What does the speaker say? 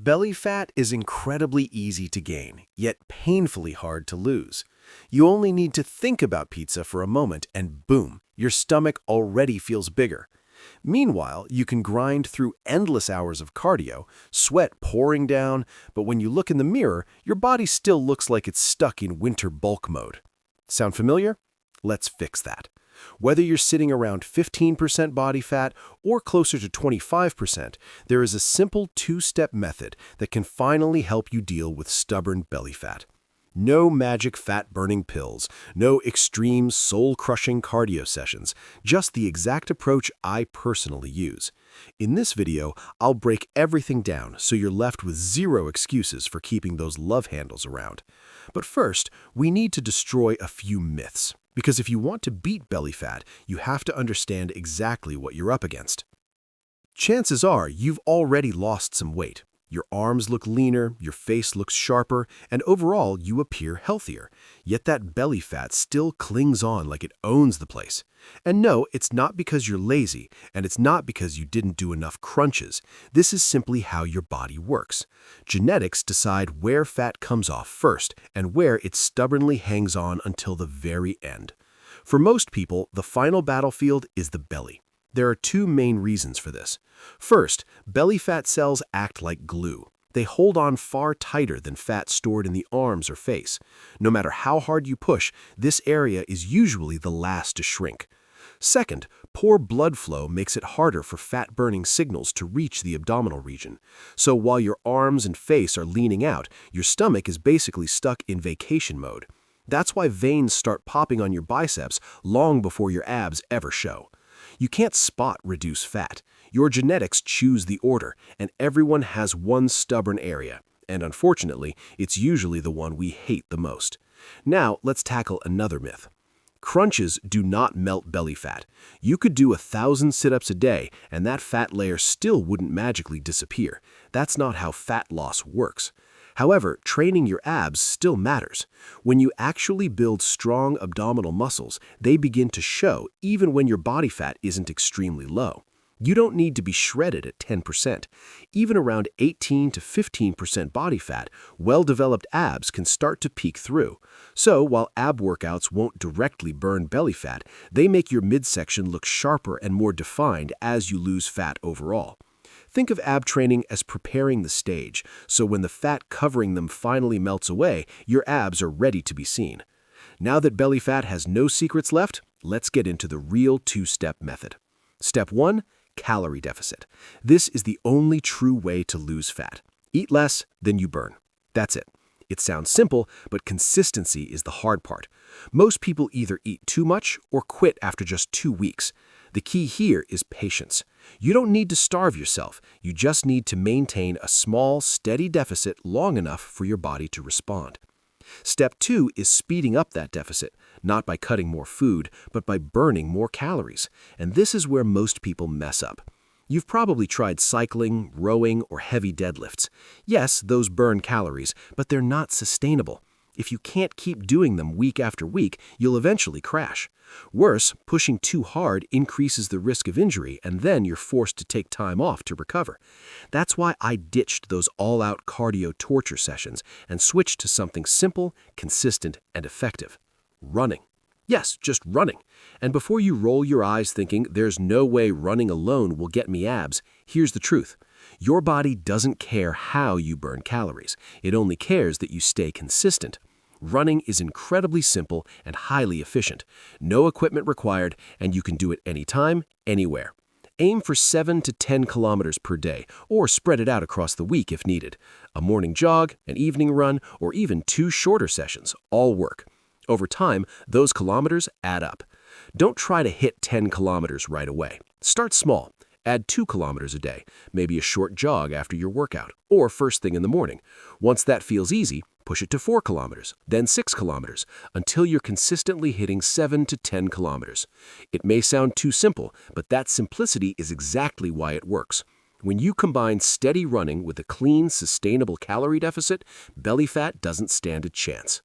Belly fat is incredibly easy to gain, yet painfully hard to lose. You only need to think about pizza for a moment and boom, your stomach already feels bigger. Meanwhile, you can grind through endless hours of cardio, sweat pouring down, but when you look in the mirror, your body still looks like it's stuck in winter bulk mode. Sound familiar? Let's fix that. Whether you're sitting around 15% body fat or closer to 25%, there is a simple two-step method that can finally help you deal with stubborn belly fat. No magic fat-burning pills, no extreme soul-crushing cardio sessions, just the exact approach I personally use. In this video, I'll break everything down so you're left with zero excuses for keeping those love handles around. But first, we need to destroy a few myths. Because if you want to beat belly fat, you have to understand exactly what you're up against. Chances are you've already lost some weight. Your arms look leaner, your face looks sharper, and overall you appear healthier. Yet that belly fat still clings on like it owns the place. And no, it's not because you're lazy, and it's not because you didn't do enough crunches. This is simply how your body works. Genetics decide where fat comes off first, and where it stubbornly hangs on until the very end. For most people, the final battlefield is the belly. There are two main reasons for this. First, belly fat cells act like glue. They hold on far tighter than fat stored in the arms or face. No matter how hard you push, this area is usually the last to shrink. Second, poor blood flow makes it harder for fat-burning signals to reach the abdominal region. So while your arms and face are leaning out, your stomach is basically stuck in vacation mode. That's why veins start popping on your biceps long before your abs ever show. You can't spot reduce fat. Your genetics choose the order, and everyone has one stubborn area. And unfortunately, it's usually the one we hate the most. Now, let's tackle another myth. Crunches do not melt belly fat. You could do 1,000 sit-ups a day, and that fat layer still wouldn't magically disappear. That's not how fat loss works. However, training your abs still matters. When you actually build strong abdominal muscles, they begin to show even when your body fat isn't extremely low. You don't need to be shredded at 10%. Even around 18 to 15% body fat, well-developed abs can start to peek through. So while ab workouts won't directly burn belly fat, they make your midsection look sharper and more defined as you lose fat overall. Think of ab training as preparing the stage, so when the fat covering them finally melts away, your abs are ready to be seen. Now that belly fat has no secrets left, let's get into the real two-step method. Step 1. Calorie deficit. This is the only true way to lose fat. Eat less than you burn. That's it. It sounds simple, but consistency is the hard part. Most people either eat too much or quit after just 2 weeks. The key here is patience. You don't need to starve yourself. You just need to maintain a small, steady deficit long enough for your body to respond. Step 2 is speeding up that deficit, not by cutting more food, but by burning more calories. And this is where most people mess up. You've probably tried cycling, rowing, or heavy deadlifts. Yes, those burn calories, but they're not sustainable. If you can't keep doing them week after week, you'll eventually crash. Worse, pushing too hard increases the risk of injury, and then you're forced to take time off to recover. That's why I ditched those all-out cardio torture sessions and switched to something simple, consistent, and effective. Running. Yes, just running. And before you roll your eyes thinking there's no way running alone will get me abs, here's the truth. Your body doesn't care how you burn calories. It only cares that you stay consistent. Running is incredibly simple and highly efficient. No equipment required, and you can do it anytime, anywhere. Aim for 7 to 10 kilometers per day, or spread it out across the week if needed. A morning jog, an evening run, or even 2 shorter sessions all work. Over time, those kilometers add up. Don't try to hit 10 kilometers right away. Start small. Add 2 kilometers a day, maybe a short jog after your workout, or first thing in the morning. Once that feels easy, push it to 4 kilometers, then 6 kilometers, until you're consistently hitting 7 to 10 kilometers. It may sound too simple, but that simplicity is exactly why it works. When you combine steady running with a clean, sustainable calorie deficit, belly fat doesn't stand a chance.